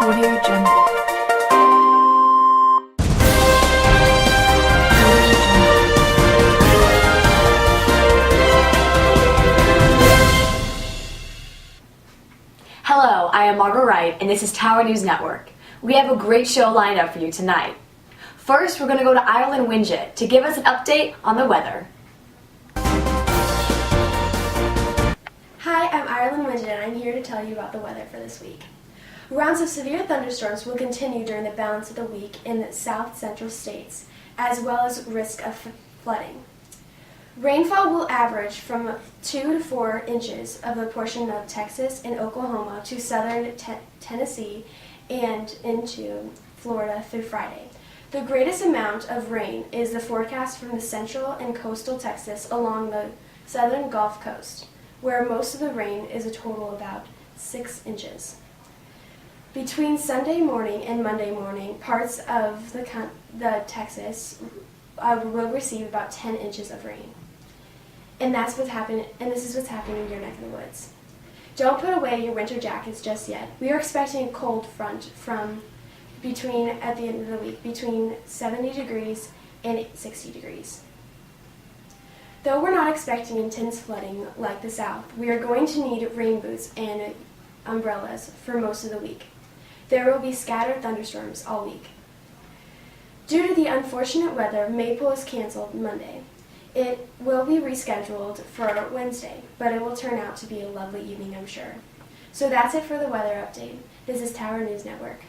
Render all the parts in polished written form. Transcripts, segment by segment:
Audio Jungle. Hello, I am Margaret Wright, and this is Tower News Network. We have a great show lined up for you tonight. First, we're going to go to Ireland Winget to give us an update on the weather. Hi, I'm Ireland Winget, and I'm here to tell you about the weather for this week. Rounds of severe thunderstorms will continue during the balance of the week in the south-central states, as well as risk of flooding. Rainfall will average from 2 to 4 inches of the portion of Texas and Oklahoma to southern Tennessee and into Florida through Friday. The greatest amount of rain is the forecast from the central and coastal Texas along the southern Gulf Coast, where most of the rain is a total of about 6 inches. Between Sunday morning and Monday morning, parts of the Texas will receive about 10 inches of rain. And this is what's happening in your neck of the woods. Don't put away your winter jackets just yet. We are expecting a cold front at the end of the week, between 70 degrees and 60 degrees. Though we're not expecting intense flooding like the South, we are going to need rain boots and umbrellas for most of the week. There will be scattered thunderstorms all week. Due to the unfortunate weather, Maple is canceled Monday. It will be rescheduled for Wednesday, but it will turn out to be a lovely evening, I'm sure. So that's it for the weather update. This is Tower News Network.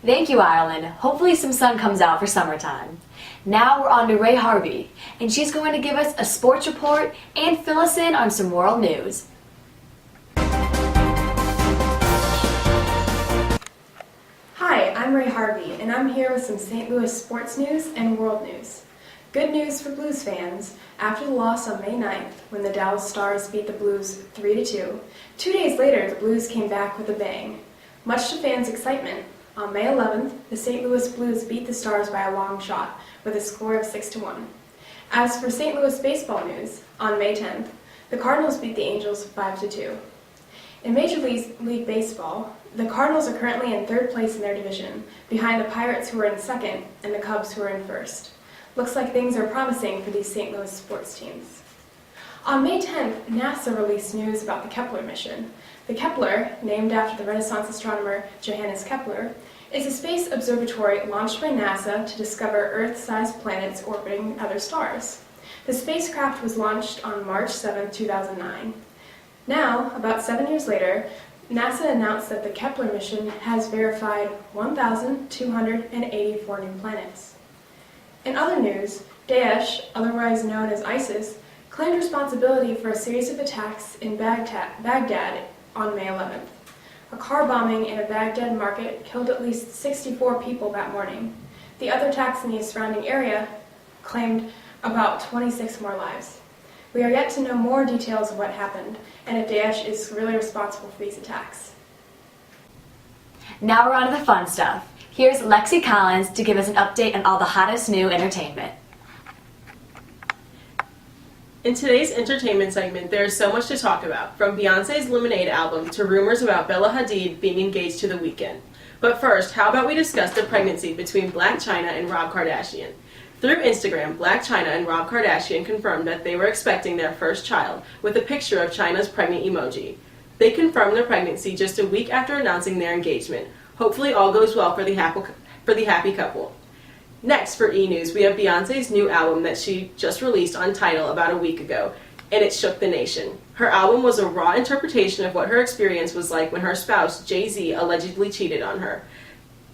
Thank you, Ireland. Hopefully some sun comes out for summertime. Now we're on to Ray Harvey, and she's going to give us a sports report and fill us in on some world news. Hi, I'm Ray Harvey, and I'm here with some St. Louis sports news and world news. Good news for Blues fans. After the loss on May 9th, when the Dallas Stars beat the Blues 3-2, 2 days later the Blues came back with a bang. Much to fans' excitement, on May 11th, the St. Louis Blues beat the Stars by a long shot, with a score of 6-1. As for St. Louis baseball news, on May 10th, the Cardinals beat the Angels 5-2. In Major League Baseball, the Cardinals are currently in third place in their division, behind the Pirates who are in second and the Cubs who are in first. Looks like things are promising for these St. Louis sports teams. On May 10th, NASA released news about the Kepler mission. The Kepler, named after the Renaissance astronomer Johannes Kepler, is a space observatory launched by NASA to discover Earth-sized planets orbiting other stars. The spacecraft was launched on March 7, 2009. Now, about 7 years later, NASA announced that the Kepler mission has verified 1,284 new planets. In other news, Daesh, otherwise known as ISIS, claimed responsibility for a series of attacks in Baghdad on May 11th. A car bombing in a Baghdad market killed at least 64 people that morning. The other attacks in the surrounding area claimed about 26 more lives. We are yet to know more details of what happened, and if Daesh is really responsible for these attacks. Now we're on to the fun stuff. Here's Lexi Collins to give us an update on all the hottest new entertainment. In today's entertainment segment, there is so much to talk about, from Beyoncé's Lemonade album to rumors about Bella Hadid being engaged to The Weeknd. But first, how about we discuss the pregnancy between Blac Chyna and Rob Kardashian? Through Instagram, Blac Chyna and Rob Kardashian confirmed that they were expecting their first child, with a picture of Chyna's pregnant emoji. They confirmed their pregnancy just a week after announcing their engagement. Hopefully all goes well for the happy couple. Next, for E! News, we have Beyoncé's new album that she just released on Tidal about a week ago, and it shook the nation. Her album was a raw interpretation of what her experience was like when her spouse, Jay-Z, allegedly cheated on her.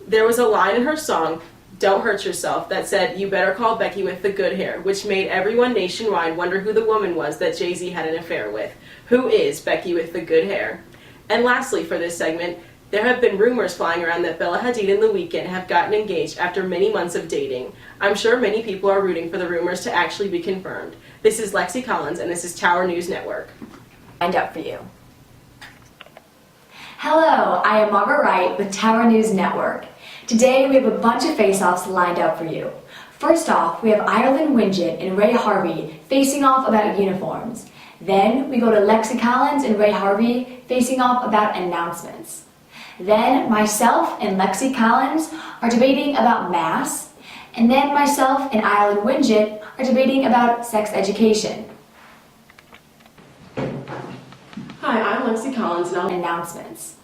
There was a line in her song, Don't Hurt Yourself, that said, "You better call Becky with the good hair," which made everyone nationwide wonder who the woman was that Jay-Z had an affair with. Who is Becky with the good hair? And lastly, for this segment, there have been rumors flying around that Bella Hadid and The Weeknd have gotten engaged after many months of dating. I'm sure many people are rooting for the rumors to actually be confirmed. This is Lexi Collins, and this is Tower News Network. Lined up for you. Hello, I am Margaret Wright with Tower News Network. Today we have a bunch of face-offs lined up for you. First off, we have Ireland Winget and Ray Harvey facing off about uniforms. Then we go to Lexi Collins and Ray Harvey facing off about announcements. Then myself and Lexi Collins are debating about mass. And then myself and Ireland Winget are debating about sex education. Hi, I'm Lexi Collins and I'll Announcements.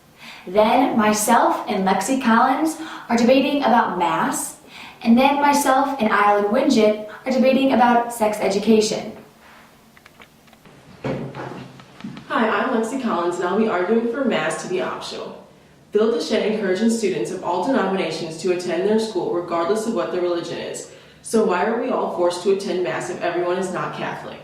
Then myself and Lexi Collins are debating about mass. And then myself and Ireland Winget are debating about sex education. Hi, I'm Lexi Collins and I'll be arguing for Mass to be optional. Bill duchesne encourages students of all denominations to attend their school regardless of what their religion is. So why are we all forced to attend Mass if everyone is not Catholic?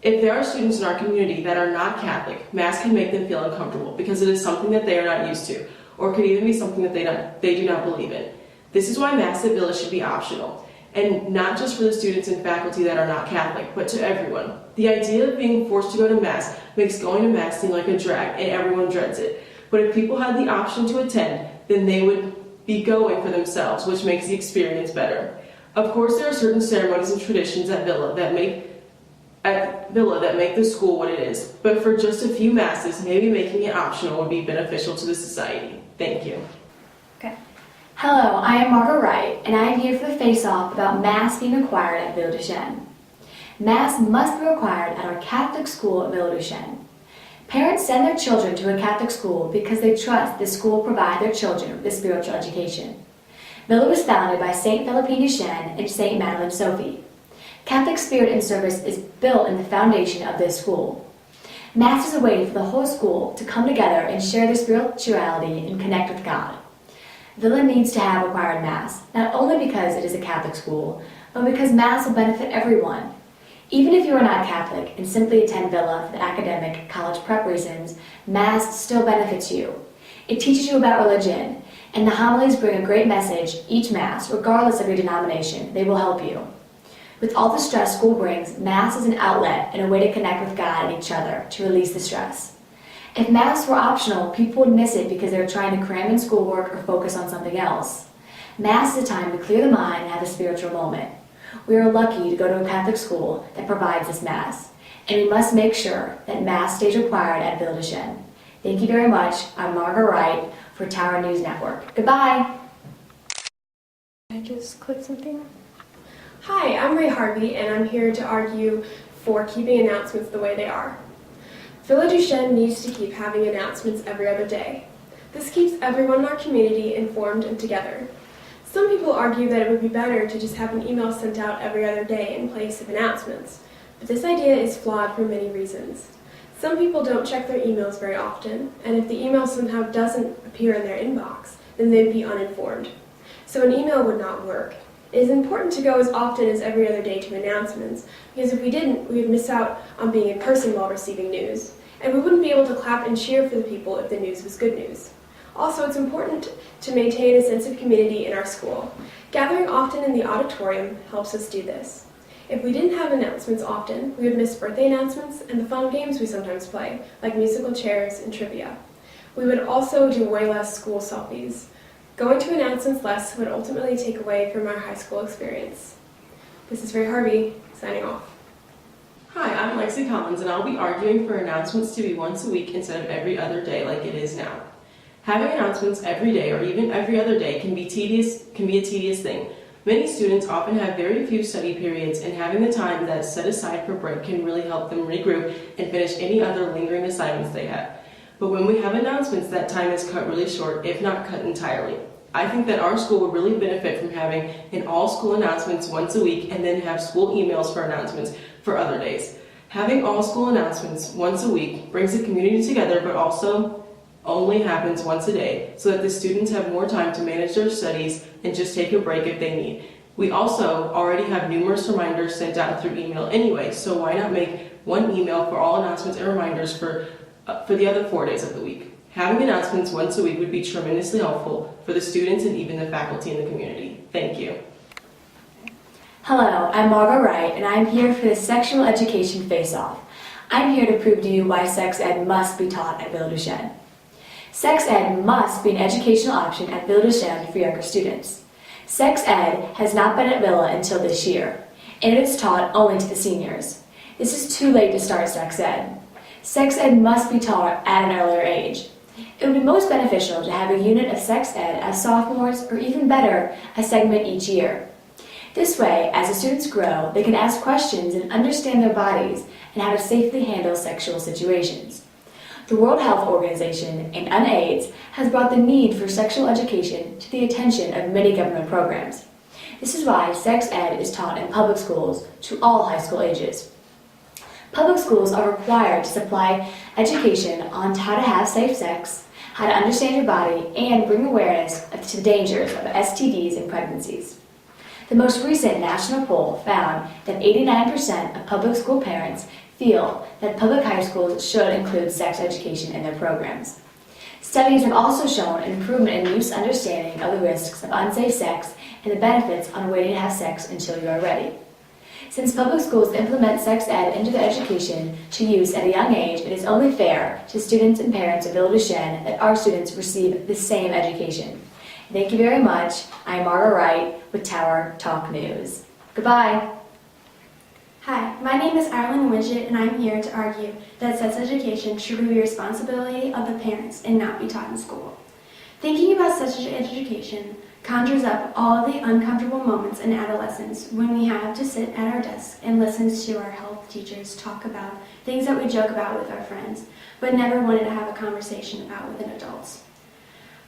If there are students in our community that are not Catholic, Mass can make them feel uncomfortable because it is something that they are not used to, or could even be something that they do not believe in. This is why Mass at Villa should be optional, and not just for the students and faculty that are not Catholic, but to everyone. The idea of being forced to go to Mass makes going to Mass seem like a drag, and everyone dreads it. But if people had the option to attend, then they would be going for themselves, which makes the experience better. Of course, there are certain ceremonies and traditions at Villa that make the school what it is, but for just a few Masses, maybe making it optional would be beneficial to the society. Thank you. Hello, I am Margaret Wright, and I am here for the face-off about Mass being required at Bill duchesne. Mass must be required at our Catholic school at Bill duchesne. Parents send their children to a Catholic school because they trust this school will provide their children with a spiritual education. Villa was founded by St. Philippine Duchesne and St. Madeleine Sophie. Catholic spirit and service is built in the foundation of this school. Mass is a way for the whole school to come together and share their spirituality and connect with God. Villa needs to have required Mass, not only because it is a Catholic school, but because Mass will benefit everyone. Even if you are not Catholic and simply attend Villa for the academic, college prep reasons, Mass still benefits you. It teaches you about religion, and the homilies bring a great message each Mass, regardless of your denomination. They will help you. With all the stress school brings, Mass is an outlet and a way to connect with God and each other to release the stress. If Mass were optional, people would miss it because they're trying to cram in schoolwork or focus on something else. Mass is a time to clear the mind and have a spiritual moment. We are lucky to go to a Catholic school that provides this Mass, and we must make sure that Mass stays required at Bill duchesne. Thank you very much. I'm Margaret Wright for Tower News Network. Goodbye. I just clicked something. Hi, I'm Ray Harvey, and I'm here to argue for keeping announcements the way they are. Villa duchesne needs to keep having announcements every other day. This keeps everyone in our community informed and together. Some people argue that it would be better to just have an email sent out every other day in place of announcements, but this idea is flawed for many reasons. Some people don't check their emails very often, and if the email somehow doesn't appear in their inbox, then they'd be uninformed. So an email would not work. It is important to go as often as every other day to announcements, because if we didn't, we would miss out on being in person while receiving news, and we wouldn't be able to clap and cheer for the people if the news was good news. Also, it's important to maintain a sense of community in our school. Gathering often in the auditorium helps us do this. If we didn't have announcements often, we would miss birthday announcements and the fun games we sometimes play, like musical chairs and trivia. We would also do way less school selfies. Going to announcements less would ultimately take away from our high school experience. This is Ray Harvey, signing off. Hi, I'm Lexi Collins, and I'll be arguing for announcements to be once a week instead of every other day like it is now. Having announcements every day or even every other day can be a tedious thing. Many students often have very few study periods, and having the time that's set aside for break can really help them regroup and finish any other lingering assignments they have. But when we have announcements, that time is cut really short, if not cut entirely. I think that our school would really benefit from having an all-school announcements once a week and then have school emails for announcements for other days. Having all-school announcements once a week brings the community together, but also only happens once a day, so that the students have more time to manage their studies and just take a break if they need. We also already have numerous reminders sent out through email anyway, so why not make one email for all announcements and reminders for the other 4 days of the week? Having announcements once a week would be tremendously helpful for the students and even the faculty in the community. Thank you. Hello, I'm Margaret Wright, and I'm here for the Sexual Education Face-Off. I'm here to prove to you why sex ed must be taught at Bill duchesne. Sex ed must be an educational option at Bill duchesne for younger students. Sex ed has not been at Villa until this year, and it is taught only to the seniors. This is too late to start sex ed. Sex ed must be taught at an earlier age. It would be most beneficial to have a unit of sex ed as sophomores, or even better, a segment each year. This way, as the students grow, they can ask questions and understand their bodies and how to safely handle sexual situations. The World Health Organization and UNAIDS has brought the need for sexual education to the attention of many government programs. This is why sex ed is taught in public schools to all high school ages. Public schools are required to supply education on how to have safe sex, how to understand your body, and bring awareness to the dangers of STDs and pregnancies. The most recent national poll found that 89% of public school parents feel that public high schools should include sex education in their programs. Studies have also shown an improvement in youth's understanding of the risks of unsafe sex and the benefits on waiting to have sex until you are ready. Since public schools implement sex ed into their education to youth at a young age, it is only fair to students and parents of Ville Duchesne that our students receive the same education. Thank you very much. I'm Margaret Wright with Tower Talk News. Goodbye. Hi, my name is Ireland Widget, and I'm here to argue that sex education should be the responsibility of the parents and not be taught in school. Thinking about sex education conjures up all of the uncomfortable moments in adolescence when we have to sit at our desk and listen to our health teachers talk about things that we joke about with our friends, but never wanted to have a conversation about with adults.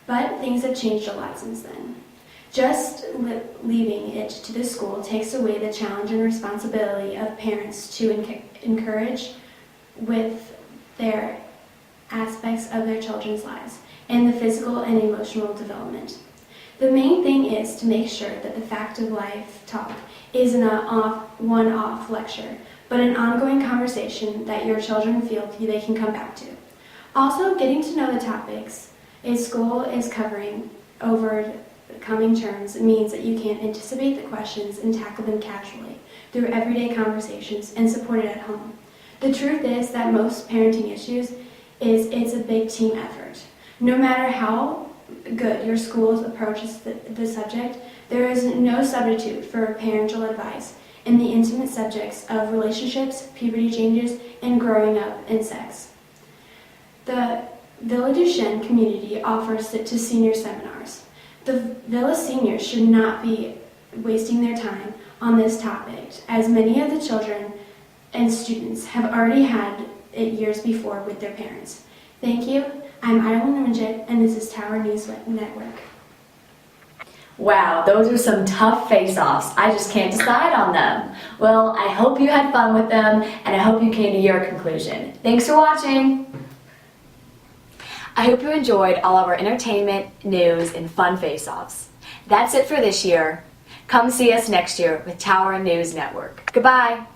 But things have changed a lot since then. Just leaving it to the school takes away the challenge and responsibility of parents to encourage with their aspects of their children's lives and the physical and emotional development. The main thing is to make sure that the fact of life talk isn't a one-off lecture, but an ongoing conversation that your children feel they can come back to. Also, getting to know the topics school is covering over coming terms means that you can anticipate the questions and tackle them casually through everyday conversations and support it at home. The truth is that most parenting issues it's a big team effort. No matter how good your school approaches the subject, there is no substitute for parental advice in the intimate subjects of relationships, puberty changes, and growing up in sex. The Ville Duchesne community offers it to senior seminars. The Villa seniors should not be wasting their time on this topic, as many of the children and students have already had it years before with their parents. Thank you. I'm Ireland Midget, and this is Tower News Network. Wow, those are some tough face-offs. I just can't decide on them. Well, I hope you had fun with them, and I hope you came to your conclusion. Thanks for watching. I hope you enjoyed all of our entertainment, news, and fun face-offs. That's it for this year. Come see us next year with Tower News Network. Goodbye.